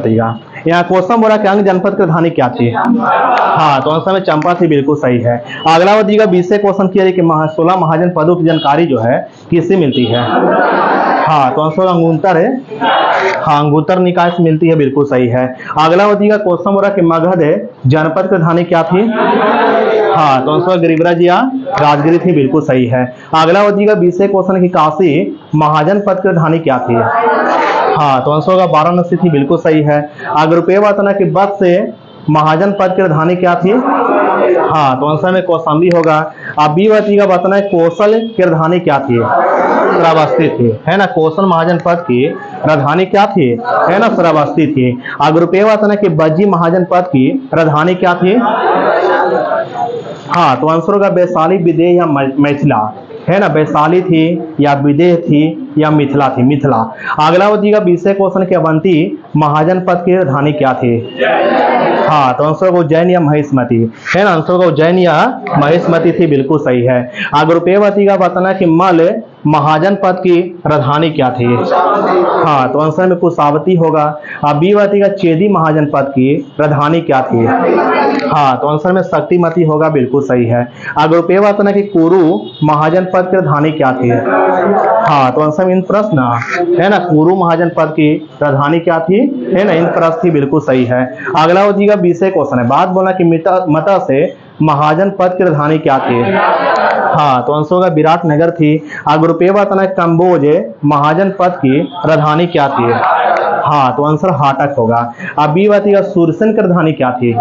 यहाँ क्वेश्चन बोला कि अंग जनपद की राजधानी क्या थी। हाँ, तो आंसर में चंपा थी, बिल्कुल सही है। अगला बताइएगा 20 क्वेश्चन किया है कि 16 महाजनपदों की जानकारी जो है किससे मिलती है। हाँ, तो आंसर अंगुत्तर है। हाँ, अंगुत्तर निकाय से मिलती है, बिल्कुल सही है। अगला बताइएगा क्वेश्चन बोला कि मगध जनपद की राजधानी क्या थी। हाँ, तो आंसर गिरिवराज या राजगिरी थी, बिल्कुल सही है। अगला बताइएगा 20 क्वेश्चन की काशी महाजनपद की राजधानी क्या थी। हाँ, तो आंसर होगा वाराणसी थी, बिल्कुल सही है। अगर रुपये बताना कि बद से महाजनपद की राजधानी क्या थी। हाँ, तो आंसर में कौशाम्बी होगा। अब बी बताइएगा बताना है कौशल की राजधानी क्या थी। श्रावस्ती थी, है ना। कौशल महाजनपद की राजधानी क्या थी, है ना, श्रावस्ती थी। अगर रुपये बताना कि बज्जी महाजनपद की राजधानी क्या थी। हाँ, तो आंसर होगा वैशाली, विदेह या मैथिला, है ना। वैशाली थी या विदेह थी या मिथिला थी, मिथिला। अगला बताइएगा 20 क्वेश्चन के अवंती महाजनपद की राजधानी क्या थी। हाँ, तो आंसर होगा उज्जैन या महिष्मती, है ना। आंसर होगा उज्जैन या महिष्मती थी, बिल्कुल सही है। अगर रुपये बताइएगा बताना कि मल महाजनपद की राजधानी क्या थी। हाँ, तो आंसर में कुशावती होगा। अब बी बताइएगा चेदी महाजनपद की राजधानी क्या थी। हाँ, तो आंसर में शक्तिमती होगा, बिल्कुल सही है। अगर रुपये बताना कि कुरु महाजनपद की राजधानी क्या थी। हाँ, तो आंसर में इंद्रप्रस्थ, है ना। कुरु महाजनपद की राजधानी क्या थी, है ना, इंद्रप्रस्थ थी, बिल्कुल सही है। अगला हो जाएगा 20 क्वेश्चन है। बात बोला कि मता से महाजनपद की राजधानी क्या थी। हाँ, तो आंसर होगा विराटनगर थी। अगर रुपये बताना कंबोज महाजनपद की राजधानी क्या थी। हाँ, तो आंसर हाटक होगा। अब बी बताइएगा सूरसेन की राजधानी क्या थी।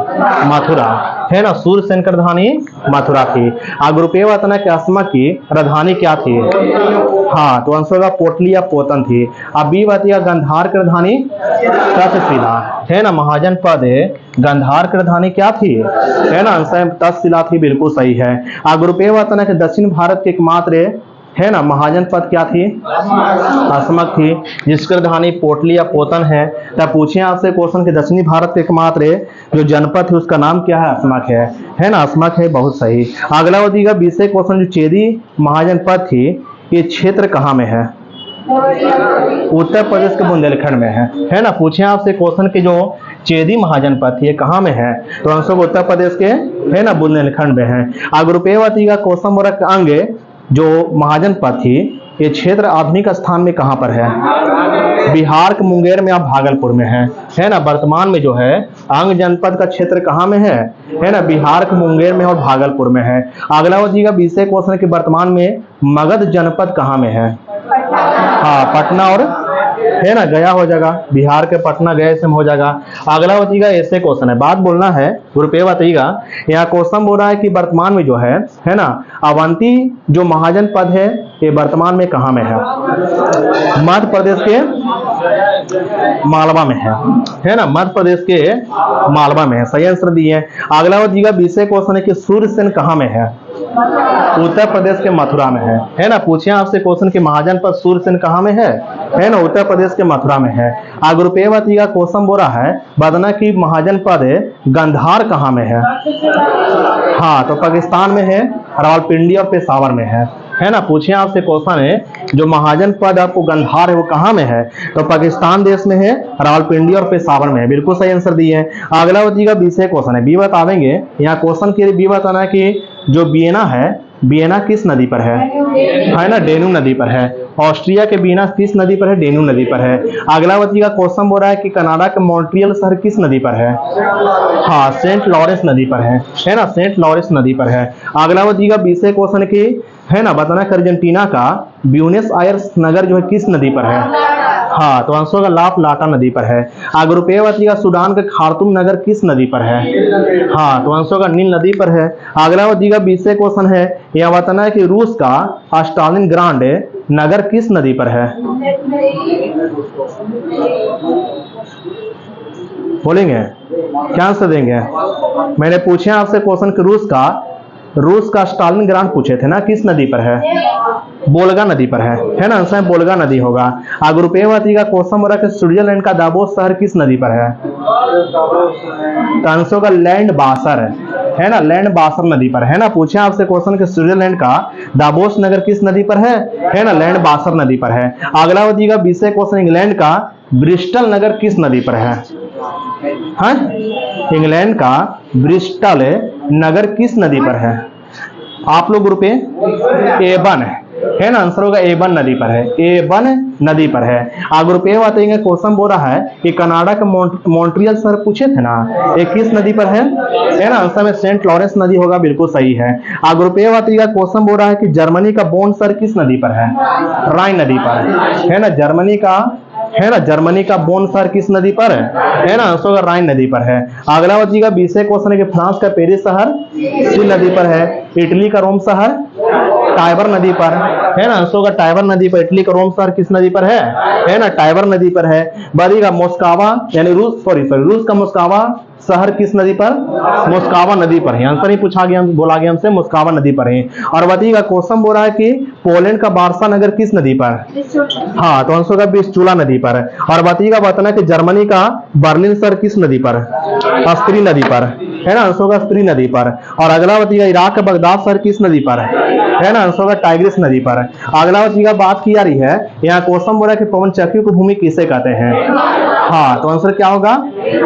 मथुरा, है ना। सूरसेन की राजधानी मथुरा थी। अगर रुपये बताना कि अस्मक की राजधानी क्या थी। हाँ, तो आंसर होगा पोटली या पोतन थी। अब बी बताइएगा गंधार की राजधानी तक्षशिला, है ना। महाजनपद गंधार की राजधानी क्या थी, है ना। आंसर तक्षशिला थी, बिल्कुल सही है। अगर रुपये बताना कि दक्षिण भारत के एकमात्र, है ना, महाजनपद क्या थी। अस्मक थी, जिसकी राजधानी पोटली या पोतन है। तब पूछे आपसे क्वेश्चन के दक्षिणी भारत के एकमात्र जो जनपद है उसका नाम क्या है। अस्मक है ना। अस्मक है, बहुत सही। अगला बताइएगा 20 क्वेश्चन, जो चेदी महाजनपद थी ये क्षेत्र कहाँ में है। उत्तर प्रदेश के बुंदेलखंड में है ना। पूछे आपसे क्वेश्चन के जो चेदी महाजनपद थी ये कहाँ में है, तो आंसर उत्तर प्रदेश के, है ना, बुंदेलखंड में है। अगर रुपये बताइएगा क्वेश्चन बोला अंग जो महाजनपद थी ये क्षेत्र आधुनिक स्थान में कहाँ पर है। बिहार के मुंगेर में या भागलपुर में है ना। वर्तमान में जो है अंग जनपद का क्षेत्र कहाँ में है ना, बिहार के मुंगेर में और भागलपुर में है। अगला बताइएगा 20 क्वेश्चन के वर्तमान में मगध जनपद कहाँ में है। हाँ, पटना और, है ना, गया हो जाएगा। बिहार के पटना गया से हो जाएगा। अगला बताइएगा ऐसे क्वेश्चन है। बात बोलना है, रुपये बताइएगा। यहाँ क्वेश्चन बोल रहा है कि वर्तमान में जो है ना, अवंती जो महाजनपद है ये वर्तमान में कहाँ में है। मध्य प्रदेश के मालवा में है ना। मध्य प्रदेश के मालवा में है, सही आंसर दिए। अगला बताइएगा 20 क्वेश्चन है कि सूर्यसेन कहाँ में है। उत्तर प्रदेश के मथुरा में है ना। पूछे आपसे क्वेश्चन के महाजनपद सूरसेन कहाँ में है ना, उत्तर प्रदेश के मथुरा में है। अगर रुपये बताइएगा क्वेश्चन बोला है बदना की महाजनपद गंधार कहाँ में है। हाँ, तो पाकिस्तान में है, रावलपिंडी और पेशावर में है ना। पूछे आपसे क्वेश्चन है जो महाजनपद आपको गंधार है वो कहाँ में है, तो पाकिस्तान देश में है, रावलपिंडी और पेशावर में है, बिल्कुल सही आंसर दिए है। अगला बताइएगा 20 क्वेश्चन है। बी बता देंगे। यहाँ क्वेश्चन के लिए बी बताना है कि जो वियना है, वियना किस नदी पर है ना, डेन्यू नदी पर है। ऑस्ट्रिया के वियना किस नदी पर है, डेन्यू नदी पर है। अगला बताइएगा क्वेश्चन बोल रहा है कि कनाडा के मॉन्ट्रियल शहर किस नदी पर है। हाँ, सेंट लॉरेंस नदी पर है ना, सेंट लॉरेंस नदी पर है। अगला बताइएगा 20 क्वेश्चन की, है ना, बताना कि अर्जेंटीना का ब्यूनस आयर्स नगर जो है किस नदी पर है। हाँ, तो आंसर होगा ला प्लाटा नदी पर है। अगर रुपये बताइएगा सूडान का खार्तूम नगर किस नदी पर है। हाँ, तो आंसर होगा नील नदी पर है। अगला बताइएगा 20 क्वेश्चन है। यह बताना है कि रूस का स्टालिनग्राड नगर किस नदी पर है। बोलेंगे क्या आंसर देंगे। मैंने पूछे आपसे क्वेश्चन कि रूस का स्टालिनग्राड पूछे थे ना, किस नदी पर है। बोल्गा नदी पर है ना। आंसर बोल्गा नदी होगा। अगर रुपये बताइएगा क्वेश्चन बोला कि स्विट्जरलैंड का दावोस शहर किस नदी पर है, तो आंसर होगा लैंड बासर है ना, लैंड बासर नदी पर है ना। पूछे आपसे क्वेश्चन कि स्विट्जरलैंड का दावोस नगर किस नदी पर है ना, लैंड बासर नदी पर है। अगला बताइएगा 20 क्वेश्चन इंग्लैंड का ब्रिस्टल नगर किस नदी पर है। हाँ, इंग्लैंड का ब्रिस्टल नगर किस नदी पर है? आप लोग ग्रुप एबन है ना, आंसर होगा एबन नदी पर है, एबन नदी पर है। ग्रुप ए बताएंगे, क्वेश्चन बोल रहा है कि कनाडा का मॉन्ट्रियल शहर पूछे थे ना, ये किस नदी पर है ना, आंसर में सेंट लॉरेंस नदी होगा, बिल्कुल सही है। ग्रुप ए बताइएगा, क्वेश्चन बोल रहा है कि जर्मनी का बोन शहर किस नदी पर है? राइन नदी पर है ना, जर्मनी का है ना, जर्मनी का बोन शहर किस नदी पर है ना, आंसर होगा राइन नदी पर है। अगला बच्चीगा 20 क्वेश्चन है कि फ्रांस का पेरिस शहर सीन नदी पर है, इटली का रोम शहर टाइबर नदी पर है ना, आंसर होगा टाइबर नदी पर। इटली का रोम शहर किस नदी पर है ना, टाइबर नदी पर है। बढ़िएगा मोस्कावा यानी रूस रूस का मोस्कावा शहर किस नदी पर? मोस्कावा नदी पर है, आंसर ही पूछा गया, बोला गया हमसे मोस्कावा नदी पर है। और बताइएगा क्वेश्चन बोल रहा है कि पोलैंड का वार्सा नगर किस नदी पर? हाँ, तो आंसर होगा विस्चूला नदी पर। और बताइएगा बताना कि जर्मनी का बर्लिन शहर किस नदी पर? स्त्री नदी पर है ना, आंसर होगा स्त्री नदी पर। और अगला बताइएगा इराक का बगदाद शहर किस नदी पर है ना, आंसर होगा टाइग्रिस नदी पर। अगला बताइएगा बात की जा रही है, यहाँ क्वेश्चन बोला कि पवन चक्की को भूमि किसे कहते हैं? हाँ, तो आंसर क्या होगा?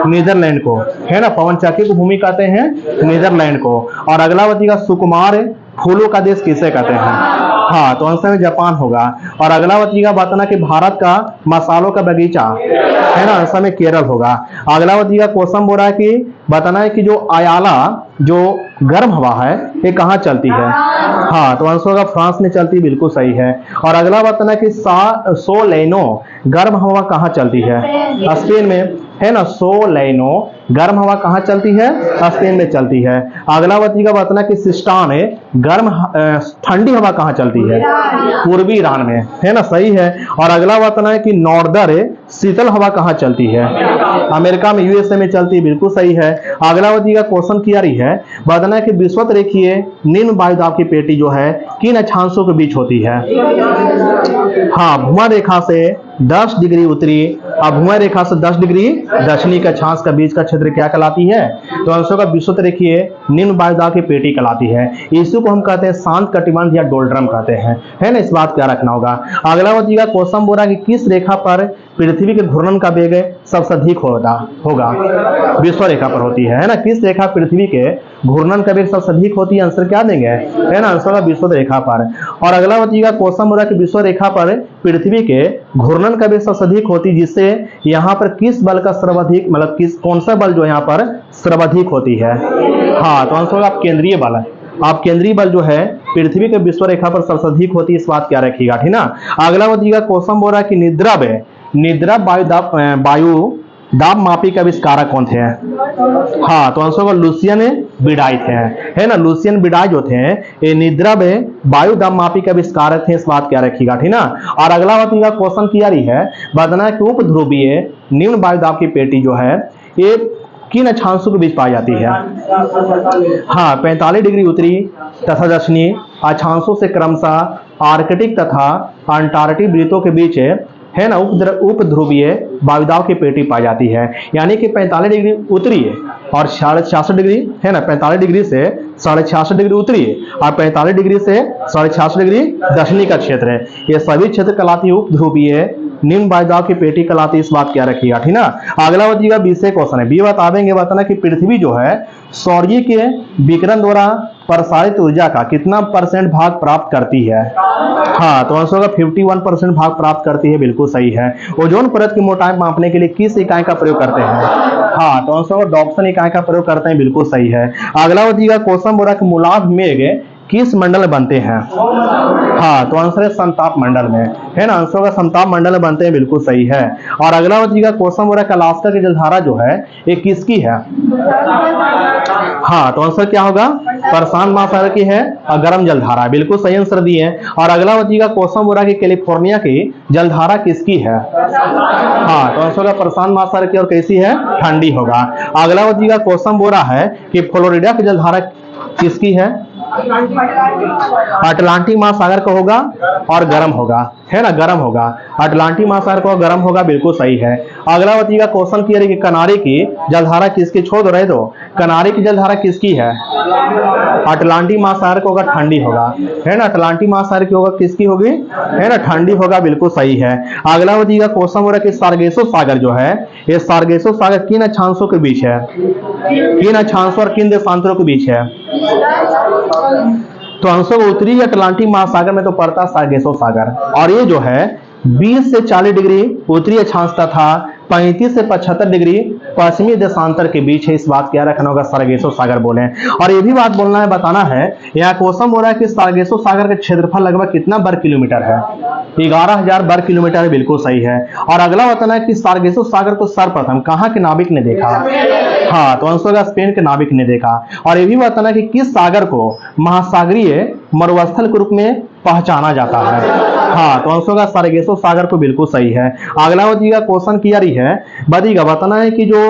नीदरलैंड को है ना, पवन चक्की को भूमि कहते हैं नीदरलैंड को। और अगला बताइएगा सुकुमार फूलों का देश किसे कहते हैं? हाँ, तो आंसर में जापान होगा। और अगला बताइएगा बताना कि भारत का मसालों का बगीचा है ना, आंसर में केरल होगा। अगला बताइएगा क्वेश्चन बोल रहा है कि बताना है कि जो अयाला जो गर्म हवा है ये कहाँ चलती है? हाँ, तो आंसर होगा फ्रांस में चलती है, बिल्कुल सही है। और अगला बताना कि सोलेनो गर्म हवा कहाँ चलती है? स्पेन में है ना, सोलेनो गर्म हवा कहाँ चलती है? स्पेन में चलती है। अगला बताइएगा बताना कि सिस्टान गर्म ठंडी हवा कहाँ चलती है? पूर्वी ईरान में है ना, सही है। और अगला बताना है कि नॉर्दर शीतल हवा कहाँ चलती है? अमेरिका में, यूएसए में चलती है, बिल्कुल सही है। अगला बताइएगा क्वेश्चन की आ रही है, बताना है कि विषुवत रेखीय निम्न वायुदाब की पेटी जो है किन अक्षांशों के बीच होती है? हाँ, भूमध्य रेखा से 10 डिग्री उत्तरी और भूमध्य रेखा से 10 डिग्री दक्षिणी के अक्षांश का बीच का क्षेत्र क्या कहलाती है? तो आंसर का विषुवत रेखीय निम्न वायुदाब की पेटी कहलाती है। इसी को हम कहते हैं शांत कटिबंध या डोल्ड्रम कहते हैं, है ना, इस बात का रखना होगा। अगला बताइएगा क्वेश्चन बोला कि किस रेखा पर पृथ्वी के घूर्णन का वेग सबसे अधिक होगा? विषुवत रेखा पर होती है ना, किस रेखा पृथ्वी के घूर्णन का वेग सबसे अधिक होती है? आंसर क्या देंगे? है ना, आंसर होगा विषुवत रेखा पर। और अगला बताइएगा क्वेश्चन बोला कि विषुवत रेखा पर पृथ्वी के घूर्णन का वेग सबसे अधिक होती है, जिससे यहाँ पर किस बल का सर्वाधिक, मतलब कौन सा बल जो यहाँ पर सर्वाधिक होती है? हाँ, तो आंसर होगा केंद्रीय बल। आप केंद्रीय बल जो है पृथ्वी के विषुवत रेखा पर सबसे अधिक होती है, इस बात क्या रखिएगा, ठीक ना। अगला बताइएगा क्वेश्चन बोल रहा है कि निद्रा वायु दाब मापी का आविष्कारक कौन थे? हाँ, तो आंसर होगा लुसियन बिडाई थे, है ना, लुसियन बिडाई जो थे ये निद्रा में वायु दाब मापी का आविष्कारक थे, इस बात क्या रखिएगा, ठीक ना। और अगला बताइएगा क्वेश्चन की आ रही है, बताना है कि उपध्रुवीय निम्न वायुदाब की पेटी जो है ये किन अक्षांशों के बीच पाई जाती है? हाँ, 45 डिग्री उत्तरी तथा दक्षिणी अक्षांशों से क्रमशः आर्कटिक तथा अंटार्कटिक वृत्तों के बीच है ना उपध्रुवीय वायुदाब की पेटी पाई जाती है। यानी कि 45 डिग्री उत्तरी और 66.5 डिग्री है ना, 45 डिग्री से 66.5 डिग्री उत्तरी और 45 डिग्री से 66.5 डिग्री दक्षिणी का क्षेत्र है, ये सभी क्षेत्र कहलाती है उपध्रुवीय निम्न वायुदाब की पेटी कहलाती है, इस बात क्या रखिएगा, ठीक ना। अगला बताइएगा 20 क्वेश्चन है, बी बताएंगे बताना कि पृथ्वी जो है सौर्य के विकिरण द्वारा प्रसारित ऊर्जा का कितना % भाग प्राप्त करती है? हाँ, तो आंसर होगा 51% भाग प्राप्त करती है, बिल्कुल सही है। ओजोन परत की मोटाई मापने के लिए किस इकाई का प्रयोग करते हैं? हाँ, तो आंसर होगा डॉप्सन इकाई का प्रयोग करते हैं, बिल्कुल सही है। अगला बताइएगा क्वेश्चन बोला कि मूलाभ मेघ किस मंडल में बनते हैं? हाँ, तो आंसर है समताप मंडल में, है ना, आंसर होगा समताप मंडल में बनते हैं, बिल्कुल सही है। और अगला बताइएगा क्वेश्चन बोला कि अलास्का की जलधारा जो है ये किसकी है? हाँ, तो आंसर क्या होगा? प्रशांत महासागर की है और गर्म जलधारा, बिल्कुल सही आंसर दिए। और अगला बताइएगा क्वेश्चन बोला कि कैलिफोर्निया की जलधारा किसकी है? हाँ, तो आंसर होगा प्रशांत महासागर की और कैसी है? ठंडी होगा। अगला बताइएगा क्वेश्चन बोला है कि फ्लोरिडा की जलधारा किसकी है? अटलांटिक महासागर का होगा और गर्म होगा, है ना, गर्म होगा। अटलांटिक महासागर का गर्म होगा, बिल्कुल सही है। अगला बताइएगा क्वेश्चन क्लियर है कि कनारी की जलधारा किसकी, छोड़ रहे तो कनारी की जलधारा किसकी है? अटलांटिक महासागर को होगा, ठंडी होगा, है ना। अटलांटिक महासागर की होगा, किसकी होगी, है ना, ठंडी होगा, बिल्कुल सही है। अगला बताइएगा क्वेश्चन हो रहा है कि सार्गेसो सागर जो है, ये सार्गेसो सागर किन अक्षांशों के बीच है? किन अक्षांशों और किन देशांतरों के बीच है? तो अंशों को उत्तरी अटलांटिक महासागर में तो पड़ता सार्गेसो सागर, और ये जो है 20 से 40 डिग्री उत्तरी अक्षांश तथा 35 से 75 डिग्री पश्चिमी देशांतर के बीच है। इस बात क्या रखना होगा, सार्गेसो सागर बोले। और ये भी बात बोलना है, बताना है, यहाँ क्वेश्चन बोल रहा है कि सार्गेसो सागर का क्षेत्रफल लगभग कितना वर्ग किलोमीटर है? 11,000 वर्ग किलोमीटर है, बिल्कुल सही है। और अगला बताना है कि सार्गेसो सागर को सर्वप्रथम कहाँ के नाविक ने देखा? हाँ, तो आंसर होगा स्पेन के नाविक ने देखा। और ये भी बताना है कि किस सागर को महासागरीय मरुस्थल के रूप में पहचाना जाता है? हाँ, तो आंसर होगा सार्गेसो सागर को, बिल्कुल सही है। अगला बताइएगा क्वेश्चन क्या रही है, बताइएगा बताना है कि जो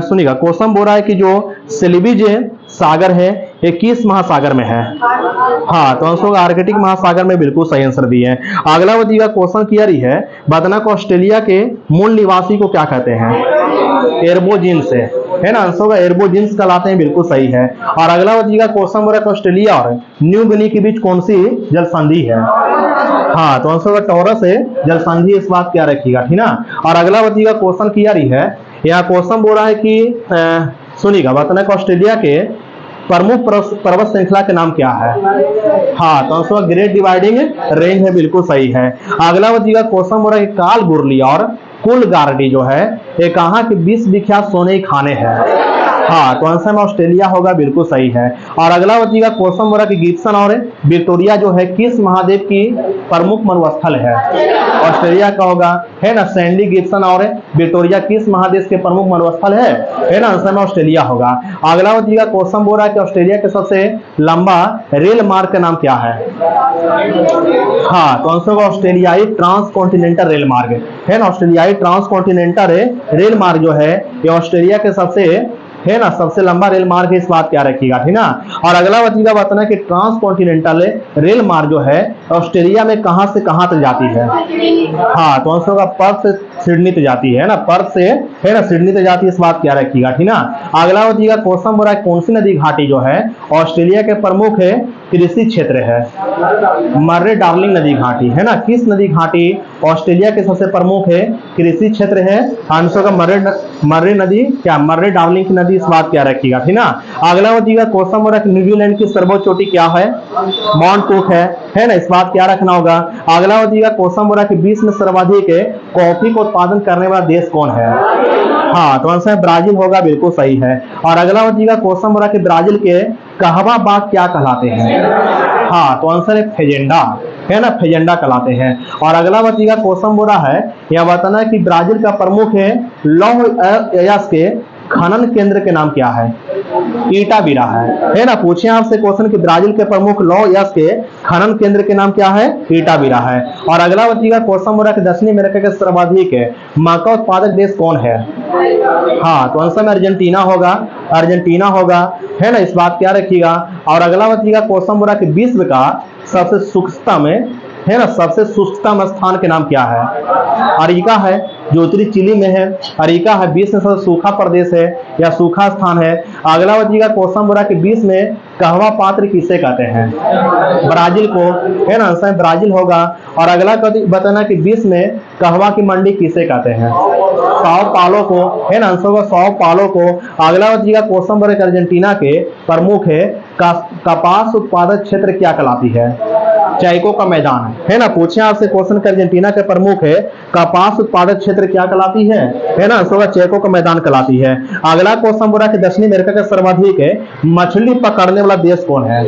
सुनिएगा क्वेश्चन बोल रहा है कि जो सेलिबीज सागर है ये किस महासागर में है? हाँ, तो आंसर होगा आर्कटिक महासागर में, बिल्कुल सही आंसर दिए हैं। अगला बताइएगा क्वेश्चन क्या रही है, बताना को ऑस्ट्रेलिया के मूल निवासी को क्या कहते हैं? एर्बोजिन्स है ना, आंसर होगा एर्बोजिन्स कहलाते हैं, बिल्कुल सही है। और अगला बताइएगा क्वेश्चन बोल रहा है ऑस्ट्रेलिया और न्यू गिनी के बीच कौन सी जल संधि है? हाँ, तो आंसर होगा टॉरस है जल संधि, इस बात क्या रखिएगा, ठीक ना। और अगला बताइएगा क्वेश्चन क्या रही है, यहाँ क्वेश्चन बोल रहा है कि सुनिएगा बताना कि ऑस्ट्रेलिया के प्रमुख पर्वत श्रृंखला के नाम क्या है? हाँ, तो आंसर ग्रेट डिवाइडिंग रेंज है, बिल्कुल सही है। अगला बताइएगा क्वेश्चन बोल रहा है कि कालगुरली और कुलगार्डी जो है ये कहाँ के विश्व विख्यात सोने के खाने हैं? हाँ, तो आंसर में ऑस्ट्रेलिया होगा, बिल्कुल सही है। और अगला बताइएगा क्वेश्चन बोल रहा है कि गिब्सन और विक्टोरिया जो है किस महाद्वीप की प्रमुख मरुस्थल है? ऑस्ट्रेलिया का होगा, है ना। सैंडी गिब्सन और विक्टोरिया किस महादेश के प्रमुख मरुस्थल है ना, आंसर में ऑस्ट्रेलिया होगा। अगला बताइएगा क्वेश्चन बोल रहा है कि ऑस्ट्रेलिया के सबसे लंबा रेल मार्ग का नाम क्या है? हाँ, तो आंसर होगा ऑस्ट्रेलियाई ट्रांसकॉन्टिनेंटल रेल मार्ग, है ना। ऑस्ट्रेलियाई ट्रांसकॉन्टिनेंटल रेल मार्ग जो है ये ऑस्ट्रेलिया के सबसे, है ना, सबसे लंबा रेल मार्ग है, इस बात क्या रखिएगा, ठीक ना। और अगला बताइएगा बताना कि ट्रांसकॉन्टिनेंटल रेल मार्ग जो है ऑस्ट्रेलिया में कहां से कहां तक जाती है? हाँ, तो आंसर होगा पर्थ से सिडनी तक जाती है ना, पर्थ से, है ना, सिडनी तक जाती है, इस बात क्या रखिएगा, ठीक ना। अगला बताइएगा क्वेश्चन बोल रहा है कौन सी नदी घाटी जो है ऑस्ट्रेलिया के प्रमुख है कृषि क्षेत्र है? मर्रे डार्लिंग नदी घाटी, है ना। किस नदी घाटी ऑस्ट्रेलिया के सबसे प्रमुख है कृषि क्षेत्र है? आंसर का मर्रे नदी, क्या मर्रे डार्लिंग की नदी, इस बात क्या रखिएगा, ठीक ना। अगला बताइएगा क्वेश्चन बोल रहा है न्यूजीलैंड की सर्वोच्च चोटी क्या है? माउंट कुक है ना, इस बात क्या रखना होगा। अगला बताइएगा क्वेश्चन बोल रहा है कि विश्व में सर्वाधिक कॉफी का उत्पादन करने वाला देश कौन है? हाँ, तो आंसर ब्राजील होगा, बिल्कुल सही है। और अगला बताइएगा क्वेश्चन बोल रहा है कि ब्राजील के कहवा बाग क्या कहलाते हैं? हाँ, तो आंसर है फेजेंडा, है ना, फेजेंडा कहलाते हैं। और अगला बताइएगा क्वेश्चन बोल रहा है यह बताना है कि ब्राजील का प्रमुख है लौह अयस्क के खनन केंद्र के नाम क्या है? इटाबिरा है ना। पूछे आपसे क्वेश्चन कि ब्राजील के प्रमुख लौह अयस्क के खनन केंद्र के नाम क्या है? इटाबिरा है। और अगला बताइएगा क्वेश्चन बोल रहा है कि दक्षिण अमेरिका के सर्वाधिक मक्का उत्पादक देश कौन है? हाँ, तो आंसर में अर्जेंटीना होगा, अर्जेंटीना होगा, है ना, इस बात क्या रखिएगा। और अगला बताइएगा क्वेश्चन बोल रहा है कि विश्व का सबसे शुष्कतम, है ना, सबसे शुष्कतम स्थान के नाम क्या है? अरिका है जो उत्तरी चिली में है, अरिका है। विश्व में सबसे सूखा प्रदेश है या सूखा स्थान है। अगला बताइएगा क्वेश्चन बोल रहा है कि विश्व में कहवा पात्र किसे कहते हैं? ब्राजील को, है ना, आंसर ब्राजील होगा। और अगला बताना कि विश्व में कहवा की मंडी किसे कहते हैं? साओ पालो को, है ना, आंसर होगा साओ पालो को। अगला बताइएगा क्वेश्चन बोल रहा है कि अर्जेंटीना के प्रमुख है कपास उत्पादक क्षेत्र क्या कहलाती है? चैको का मैदान, है ना। पूछे आपसे क्वेश्चन कि अर्जेंटीना के प्रमुख है कपास उत्पादक क्षेत्र क्या कहलाती है ना, आंसर चैको का मैदान कहलाती है। अगला क्वेश्चन बोल रहा है कि दक्षिण अमेरिका का सर्वाधिक मछली पकड़ने वाला देश कौन है?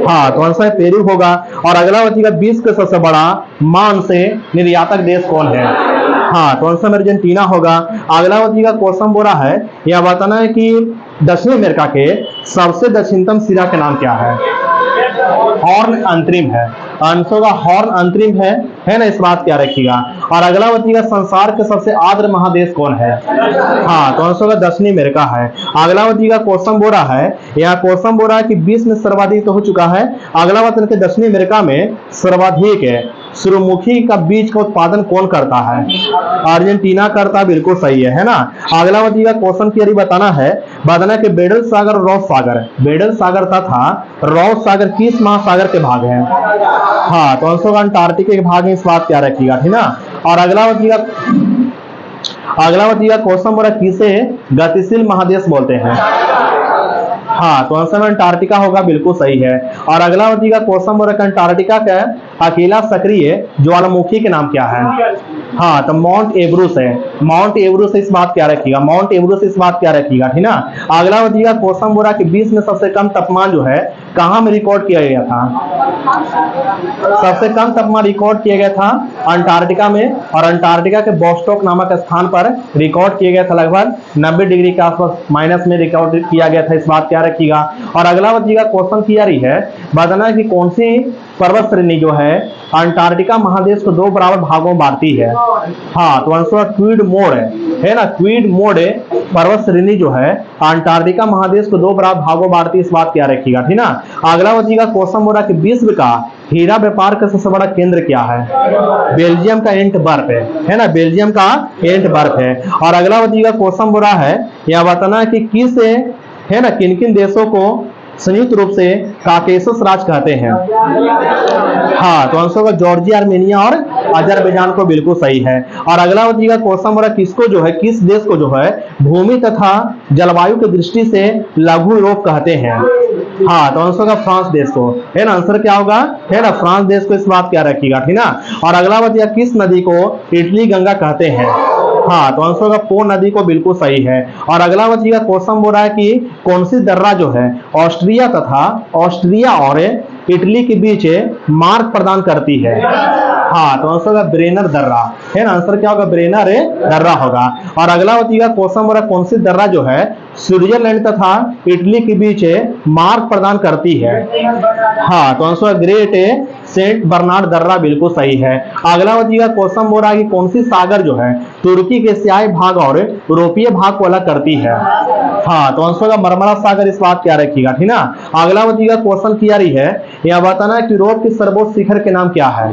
हाँ, तो आंसर पेरू होगा। और अगला बताइएगा विश्व का सबसे बड़ा मांस निर्यातक देश कौन है? हाँ, तो आंसर अर्जेंटीना होगा। अगला बताइएगा क्वेश्चन बोल रहा है यह बताना है कि दक्षिण अमेरिका के सबसे दक्षिणतम सिरा का नाम क्या है? हॉर्न अंतरिम है, आंसर का हॉर्न अंतरिम है ना, इस बात क्या रखिएगा। और अगला बताइएगा संसार के सबसे आर्द्र महादेश कौन है? हाँ, तो आंसर का दक्षिणी अमेरिका है। अगला बताइएगा कोसम बोरा है, यहाँ कोसम बोरा की विश्व में सर्वाधिक तो हो चुका है। अगला बात इनके दक्षिणी अमेरिका में सर्वाधिक है। सूर्यमुखी का बीज का उत्पादन कौन करता है? अर्जेंटीना करता, बिल्कुल सही है ना। अगला बताइएगा क्वेश्चन की बताना कि बेडल सागर और रॉस सागर, बेडल सागर तथा रॉस सागर किस महासागर के भाग हैं? हाँ, तो आंसर का अंटार्कटिका के भाग है, इस बात क्या रखिएगा, ठीक ना। और अगला बताइएगा क्वेश्चन बोला किसे गतिशील महादेश बोलते हैं? हाँ, तो आंसर में अंटार्कटिका होगा, बिल्कुल सही है। और अगला बताइएगा क्वेश्चन बोला अंटार्कटिका का अकेला सक्रिय ज्वालामुखी के नाम क्या है? हाँ, तो माउंट एवरेस्ट है। माउंट एवरेस्ट इस बात क्या रखिएगा, माउंट एवरेस्ट इस बात क्या रखिएगा, ठीक ना। अगला बताइएगा क्वेश्चन बोला कि विश्व में सबसे कम तापमान जो है कहाँ में रिकॉर्ड किया गया था? सबसे कम तापमान रिकॉर्ड किया गया था अंटार्कटिका में, और अंटार्कटिका के बोस्टॉक नामक स्थान पर रिकॉर्ड किया गया था। लगभग 90 डिग्री के आसपास माइनस में रिकॉर्ड किया गया था, इस बात क्या रखिएगा। और अगला बताइएगा क्वेश्चन की बताना कि कौन सी पर्वत श्रेणी जो है अंटार्कटिका महादेश को 2 बराबर भागों में बांटती है? हाँ, तो आंसर क्वीड मोड है ना, क्वीड मोड पर्वत श्रेणी जो है अंटार्कटिका महादेश को 2 बराबर भागों में बांटती है, इस बात क्या रखिएगा, ठीक ना। अगला बताइएगा क्वेश्चन बोला कि विश्व का हीरा व्यापार का सबसे बड़ा केंद्र क्या है? बेल्जियम का एंटवर्प है ना, बेल्जियम का एंटवर्प है। और अगला बताइएगा क्वेश्चन बोला है यह बताना कि किस है ना किन किन देशों को संयुक्त रूप से काकेशस राज कहते हैं? हाँ, तो आंसर का जॉर्जिया, आर्मेनिया और अजरबैजान को, बिल्कुल सही है। और अगला बताइएगा क्वेश्चन बोला किसको जो है किस देश को जो है भूमि तथा जलवायु की दृष्टि से लघु यूरोप कहते हैं? हाँ, तो आंसर का फ्रांस देश को, है ना। आंसर क्या होगा, है ना, फ्रांस देश को, इस बात क्या रखिएगा, ठीक ना। और अगला बताइएगा किस नदी को इटली गंगा कहते हैं? हाँ, तो आंसर का पो नदी को, बिल्कुल सही है। और अगला बताइएगा क्वेश्चन बोल रहा है कि कौन सी दर्रा जो है ऑस्ट्रिया और इटली के बीच मार्ग प्रदान करती है? हाँ, तो आंसर का ब्रेनर दर्रा, है ना। आंसर क्या होगा, ब्रेनर दर्रा होगा। और अगला बताइएगा क्वेश्चन बोला कौन सी दर्रा जो है स्विट्जरलैंड तथा इटली के बीच मार्ग प्रदान करती है? हाँ, तो आंसर ग्रेट सेंट बर्नार्ड दर्रा, बिल्कुल सही है। अगला बताइएगा क्वेश्चन बोल रहा है कि कौन सी सागर जो है तुर्की के एशियाई भाग और यूरोपीय भाग को अलग करती है? हाँ, तो आंसर का मरमरा सागर, इस बात क्या रखिएगा, ठीक ना। अगला बताइएगा क्वेश्चन की यह बताना है कि यूरोप के सर्वोच्च शिखर के नाम क्या है?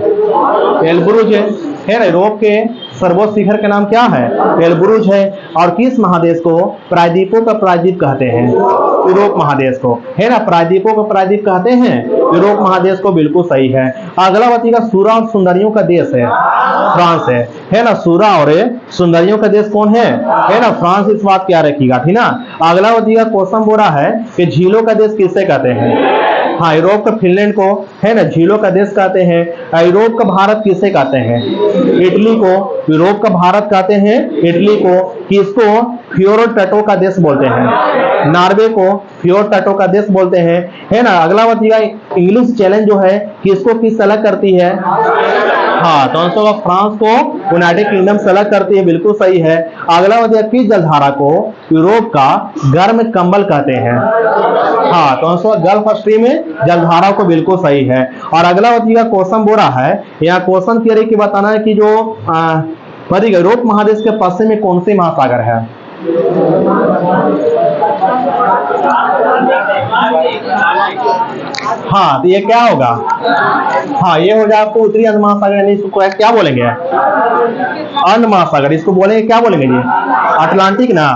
एल्ब्रुज है ना, यूरोप के सर्वोच्च शिखर का नाम क्या है? एल्ब्रुज है। और किस महादेश को प्रायद्वीपों का प्रायद्वीप कहते हैं? यूरोप महादेश को, है ना, प्रायद्वीपों का प्रायद्वीप कहते हैं यूरोप महादेश को, बिल्कुल सही है। अगला बताइएगा सूरा और सुंदरियों का देश है फ्रांस है ना, सूरा और सुंदरियों का देश कौन है ना, फ्रांस, इस बात क्या रखिएगा, ठीक ना। अगला बताइएगा क्वेश्चन बोल रहा है कि झीलों का देश किसे कहते हैं? हाँ, यूरोप का फिनलैंड को, है ना, झीलों का देश कहते हैं। यूरोप का भारत किसे कहते हैं? इटली को यूरोप का भारत कहते हैं, इटली को। किसको फ्योर्ड तटों का देश बोलते हैं? नॉर्वे को फ्योर्ड तटों का देश बोलते हैं, है ना। अगला बताइएगा इंग्लिश चैलेंज जो है किसको किस अलग करती है? हाँ, तो आंसर फ्रांस को यूनाइटेड किंगडम से अलग करती है, बिल्कुल सही है। अगला बताइएगा किस जलधारा को यूरोप का गर्म कंबल कहते हैं? हाँ, तो आंसर गल्फ स्ट्रीम में जलधारा को, बिल्कुल सही है। और अगला बताइएगा क्वेश्चन बोल रहा है यहाँ क्वेश्चन की बताना है कि जो यूरोप महादेश के पश्चिम में कौन सी महासागर है? हाँ, तो ये क्या होगा? हाँ, ये हो जाए आपको उत्तरी अंध महासागर, यानी इसको क्या बोलेंगे? अंध महासागर, इसको बोलेंगे क्या बोलेंगे जी? अटलांटिक ना,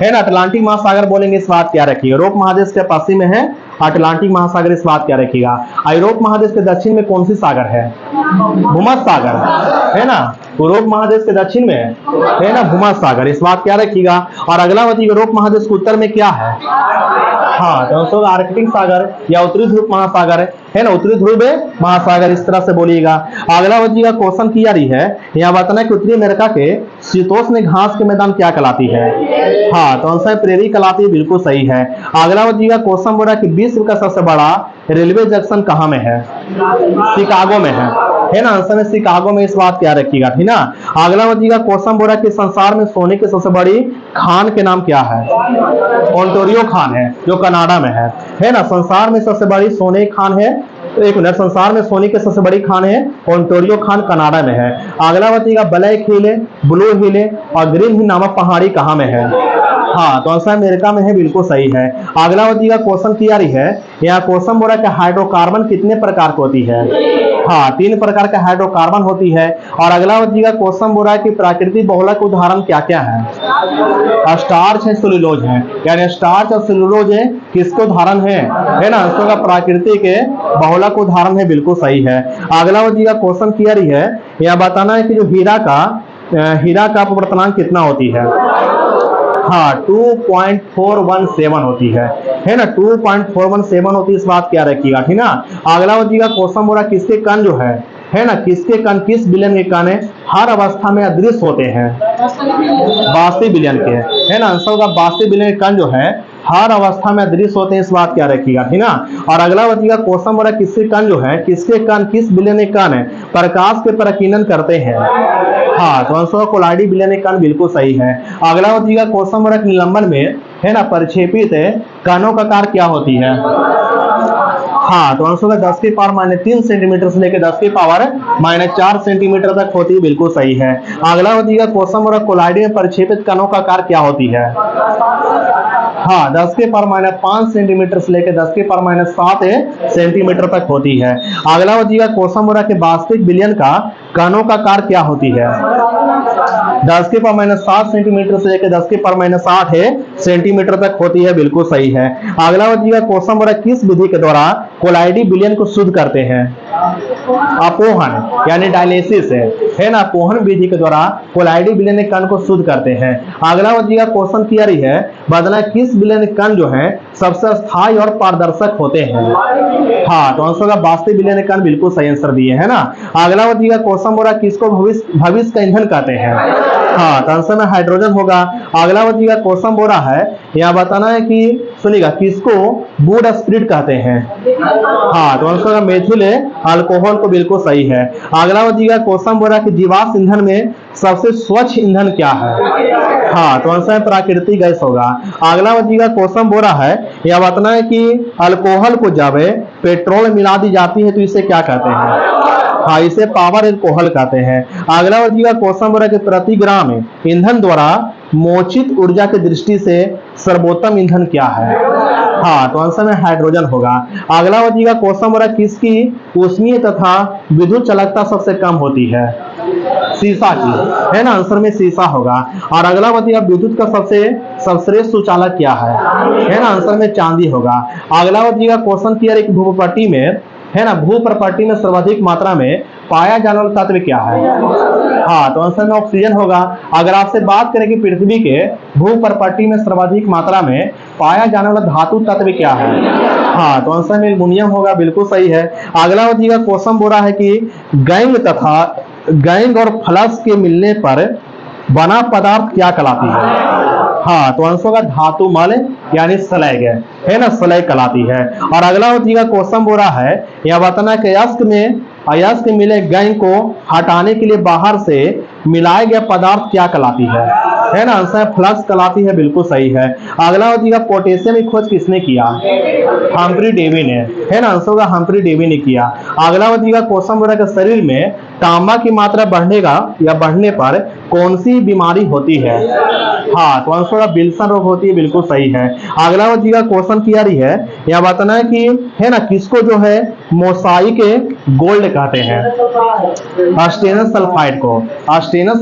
है ना, अटलांटिक महासागर बोलेंगे, इस बात क्या रखिएगा। यूरोप महादेश के पश्चिम में है अटलांटिक महासागर, इस बात क्या रखिएगा। यूरोप महादेश के दक्षिण में कौन सी सागर है? भूमध्य सागर, है ना। यूरोप महादेश के दक्षिण में है ना भूमध्य सागर, इस बात क्या रखिएगा। और अगला बताइए यूरोप महादेश के उत्तर में क्या है? हाँ, तो आर्कटिक सागर या उत्तरी ध्रुव महासागर है ना, उत्तरी ध्रुव महासागर, इस तरह से बोलिएगा। अगला बताइएगा क्वेश्चन की है यहाँ बताना कि उत्तरी अमेरिका के शीतोष्ण घास के मैदान क्या कहलाती है? हाँ, तो आंसर प्रेरी कहलाती है, बिल्कुल सही है। अगला बताइएगा क्वेश्चन बोला कि विश्व का सबसे बड़ा रेलवे जंक्शन कहाँ में है? शिकागो में है ना, आंसर में शिकागो में, इस बात क्या रखिएगा, ठीक ना। अगला बताइएगा क्वेश्चन बोला कि संसार में सोने की सबसे बड़ी खान के नाम क्या है? ओंटारियो खान है, जो कनाडा में है ना। संसार में सबसे बड़ी सोने की खान है एक मिनट, संसार में सोने की सबसे बड़ी खान है ओंटारियो खान कनाडा में है। अगला बताइएगा ब्लैक हिल, ब्लू हिल और ग्रीन हिल नामक पहाड़ी कहाँ में है? हाँ, तो आंसर अमेरिका में है, बिल्कुल सही है। अगला बताइएगा क्वेश्चन क्लियर है। यहाँ क्वेश्चन बोला कि हाइड्रोकार्बन कितने प्रकार की होती है? हाँ, 3 प्रकार का हाइड्रोकार्बन होती है। और अगला बताइएगा क्वेश्चन बोला कि प्राकृतिक बहुलक उदाहरण क्या क्या है? स्टार्च है, सेलुलोज है, यानी स्टार्च और सेलुलोज है किसके उदाहरण है ना? आंसर का प्राकृतिक बहुलक उदाहरण है, बिल्कुल सही है। अगला बताइएगा क्वेश्चन क्लियर है। यह बताना है कि जो हीरा का अपवर्तनांक कितना होती है? हाँ, 2.417 होती है ना? 2.417 होती है, इस बात क्या रखिएगा, ठीक ना। अगला बताइएगा क्वेश्चन बोला किसके कण जो है ना, किसके कण, किस विलयन के कण हर अवस्था में अदृश्य होते हैं? वास्तविक विलयन के, है ना। आंसर का वास्तविक विलयन के कण जो है हर अवस्था में अदृश्य होते हैं, इस बात क्या रखिएगा, ठीक ना। और अगला बताइएगा क्वेश्चन बोला किसके कण जो है, किसके कण, किस विलयन के कण प्रकाश के प्रकीर्णन करते हैं? हाँ, तो आंसर कोलाइडी विलयन के कण, बिल्कुल सही है। अगला बताइएगा क्वेश्चन बोला निलंबन में, है ना, प्रक्षेपित कणों का आकार क्या होती है? हाँ, तो आंसर 10 की पावर -3 सेंटीमीटर से लेकर 10 की पावर -4 सेंटीमीटर तक होती है, बिल्कुल सही है। अगला बताइएगा क्वेश्चन बोला कोलाइडी में प्रक्षेपित कणों का आकार क्या होती है? हाँ, 10 के पावर -5 सेंटीमीटर से लेकर 10 के पावर -7 सेंटीमीटर तक होती है। अगला बताइएगा क्वेश्चन बोला कि वास्तविक विलयन का कणों का आकार क्या होती है? 10 के पावर -7 सेंटीमीटर से लेकर 10 के पावर -8 सेंटीमीटर तक होती है, बिल्कुल सही है। अगला बताइएगा क्वेश्चन बोला किस विधि के द्वारा कोलाइडी विलयन को शुद्ध करते हैं? अपोहन यानी डायलिसिस है ना, अपोहन विधि के द्वारा कोलाइडी विलयन के कण को शुद्ध करते हैं। अगला बताइएगा क्वेश्चन क्लियर है। बदला किस विलयन के कण जो है सबसे स्थायी और पारदर्शक होते हैं? हाँ, तो आंसर का वास्तविक विलयन के कण, बिल्कुल सही आंसर दिए, है ना। अगला बताइएगा क्वेश्चन बोला किसको भविष्य का ईंधन कहते हैं? हाँ, तो आंसर में हाइड्रोजन होगा। अगला बताइएगा क्वेश्चन बोला है, यहाँ बताना है कि सुनिएगा किसको वुड स्पिरिट कहते हैं? हाँ, तो आंसर का मेथिल अल्कोहल को, बिल्कुल सही है। अगला बताइएगा क्वेश्चन बोला कि जीवाश्म ईंधन में सबसे स्वच्छ ईंधन क्या है? हाँ, तो आंसर में प्राकृतिक गैस होगा। अगला बताइएगा क्वेश्चन बोला है, यह बताना है कि अल्कोहल को जब पेट्रोल मिला दी जाती है तो इसे क्या कहते हैं? हाँ, इसे पावर अल्कोहल कहते हैं। अगला बताइएगा क्वेश्चन बोला कि प्रति ग्राम ईंधन द्वारा मोचित ऊर्जा की दृष्टि से सर्वोत्तम ईंधन क्या है? हाँ, तो आंसर में हाइड्रोजन होगा। अगला बताइएगा क्वेश्चन बोला किसकी ऊष्मीय तथा विद्युत चालकता सबसे कम होती है? शीशा की, है ना। आंसर में शीशा होगा। और अगला बताइएगा विद्युत का सबसे सर्वश्रेष्ठ सुचालक क्या है ना। आंसर में चांदी होगा। अगला बताइएगा क्वेश्चन क्लियर है कि भूप्रपाटी में, है ना, भूप्रपाटी में सर्वाधिक मात्रा में पाया जाने वाला तत्व क्या है? हाँ, तो आंसर में ऑक्सीजन होगा। अगर आपसे बात करें कि पृथ्वी के भूप्रपाटी में सर्वाधिक मात्रा में पाया जाने वाला धातु तत्व क्या है? हाँ, तो आंसर में एल्युमिनियम होगा, बिल्कुल सही है। अगला बताइएगा क्वेश्चन बोला है कि गैंग और फ्लक्स के मिलने पर बना पदार्थ क्या कहलाती है? हाँ, तो आंसर का धातु मल यानी स्लैग है ना, स्लैग कहलाती है। और अगला बताइएगा क्वेश्चन बोला है, यह बताना कि अयस्क मिले गैंग को हटाने के लिए बाहर से मिलाया गया पदार्थ क्या कहलाती है ना। आंसर फ्लक्स कहलाती है, बिल्कुल सही है। अगला बताइएगा पोटेशियम की खोज किसने किया? हम्फ्री डेवी ने, है ना। आंसर का हम्फ्री डेवी ने किया। अगला बताइएगा क्वेश्चन बोला कि शरीर में तांबा की मात्रा बढ़ेगा या बढ़ने पर कौन सी बीमारी होती है? हाँ, तो आंसर का विल्सन रोग होती है, बिल्कुल सही है। अगला बताइएगा क्वेश्चन क्लियर है। यह बताना है कि, है ना, किसको जो है मोसाइक गोल्ड कहते हैं? स्टेनस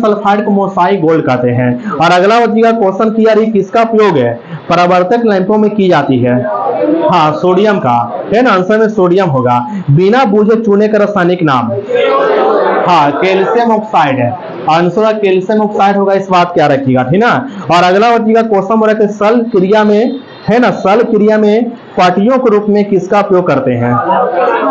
सल्फाइड को मोसाइक गोल्ड कहते हैं। और अगला बताइएगा क्वेश्चन क्लियर है किसका उपयोग है परावर्तक लैंपों में की जाती है? हाँ, सोडियम का, है ना। आंसर में सोडियम होगा। बिना बूझे चूने का रासायनिक नाम? हाँ, कैल्शियम ऑक्साइड है। आंसर कैल्शियम ऑक्साइड होगा, इस बात क्या रखिएगा, ठीक ना। और अगला बताइएगा क्वेश्चन बोला कि सल क्रिया में, है ना, सल क्रिया में पाटियों के रूप में किसका उपयोग करते हैं?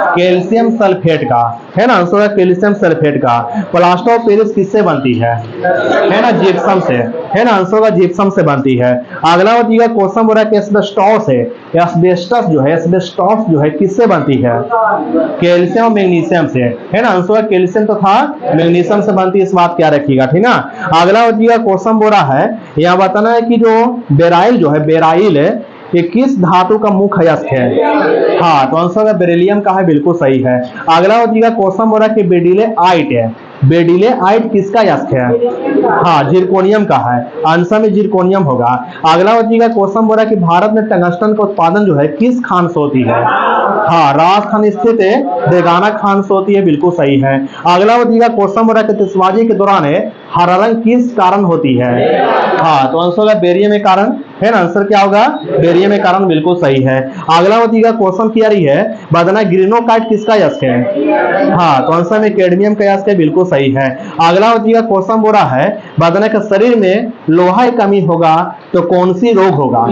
कैल्शियम सल्फेट का, है ना। आंसर है कैल्शियम सल्फेट का। प्लास्टर ऑफ पेरिस किससे बनती है ना, जिप्सम से, है ना। आंसर का जिप्सम से बनती है। अगला बताइएगा क्वेश्चन बोला कि एस्बेस्टॉस जो है किससे बनती है? कैल्शियम और मैग्नीशियम से, है ना। आंसर कैल्शियम तथा मैग्नीशियम से बनती है, इस बात क्या रखिएगा, ठीक ना। अगला बताइएगा क्वेश्चन बोला है, यहाँ बताना है कि जो बेराइल ये किस धातु का मुख्य अयस्क है? हाँ, तो आंसर है बेरिलियम का है, बिल्कुल सही है। अगला हो जाएगा क्वेश्चन बोला कि बेडिलेआइट है, बेडिलेआइट किसका अयस्क है? हाँ, जिरकोनियम का है, आंसर में जिरकोनियम होगा। अगला हो जाएगा क्वेश्चन बोला कि भारत में टंगस्टन का उत्पादन जो है किस खान से होती है? हाँ, राजस्थान स्थित देगाना खान से होती है, बिल्कुल सही है। अगला हो जाएगा क्वेश्चन बोला कि तिस्बाजी के दौरान हरा रंग किस कारण होती है? हाँ, तो आंसर है बेरियम के कारण, है ना। आंसर क्या होगा? बेरियम के कारण, बिल्कुल सही है। अगला होतीगा क्वेश्चन क्या रही है, बताना ग्रीनोकाइट किसका अयस्क है? हाँ, तो आंसर में कैडमियम का अयस्क है, बिल्कुल सही है। अगला होतीगा क्वेश्चन बोला है, बताना कि शरीर में लोहा की कमी होगा तो कौन सी रोग होगा?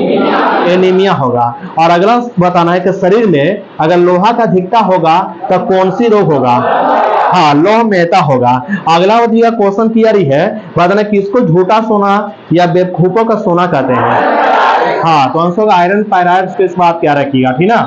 एनीमिया होगा। और अगला बताना है कि शरीर में अगर लोहा का अधिकता होगा तो कौन सी रोग होगा? हाँ, लौह मेहता होगा। अगला होतीगा क्वेश्चन क्या रही है, बताना किसको झूठा सोना या बेवकूफों का सोना कहते हैं? हाँ, तो आंसर आयरन पायराइड पे इस बात क्या रखिएगा, ठीक ना।